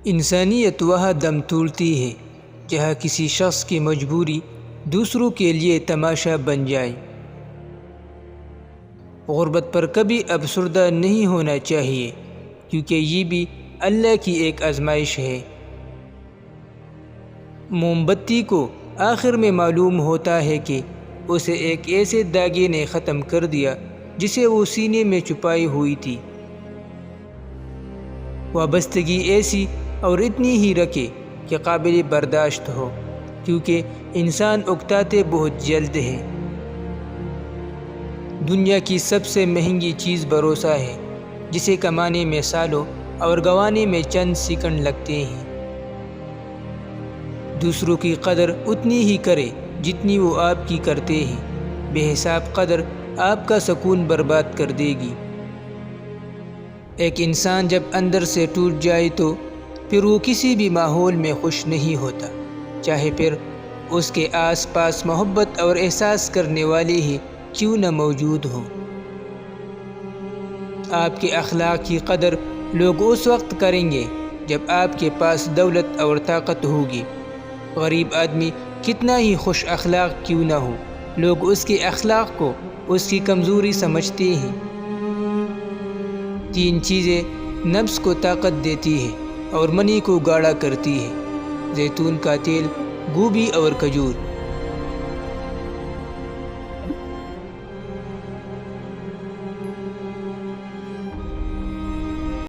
انسانیت وہاں دم توڑتی ہے جہاں کسی شخص کی مجبوری دوسروں کے لیے تماشا بن جائے۔ غربت پر کبھی افسردہ نہیں ہونا چاہیے، کیونکہ یہ بھی اللہ کی ایک آزمائش ہے۔ موم بتی کو آخر میں معلوم ہوتا ہے کہ اسے ایک ایسے داغے نے ختم کر دیا جسے وہ سینے میں چھپائی ہوئی تھی۔ وابستگی ایسی اور اتنی ہی رکھے کہ قابل برداشت ہو، کیونکہ انسان اکتاتے بہت جلد ہے۔ دنیا کی سب سے مہنگی چیز بھروسہ ہے، جسے کمانے میں سالوں اور گنوانے میں چند سیکنڈ لگتے ہیں۔ دوسروں کی قدر اتنی ہی کرے جتنی وہ آپ کی کرتے ہیں، بے حساب قدر آپ کا سکون برباد کر دے گی۔ ایک انسان جب اندر سے ٹوٹ جائے تو پھر وہ کسی بھی ماحول میں خوش نہیں ہوتا، چاہے پھر اس کے آس پاس محبت اور احساس کرنے والے ہی کیوں نہ موجود ہوں۔ آپ کے اخلاق کی قدر لوگ اس وقت کریں گے جب آپ کے پاس دولت اور طاقت ہوگی۔ غریب آدمی کتنا ہی خوش اخلاق کیوں نہ ہو، لوگ اس کے اخلاق کو اس کی کمزوری سمجھتے ہیں۔ 3 چیزیں نفس کو طاقت دیتی ہے اور منی کو گاڑھا کرتی ہے: زیتون کا تیل، گوبھی اور کھجور۔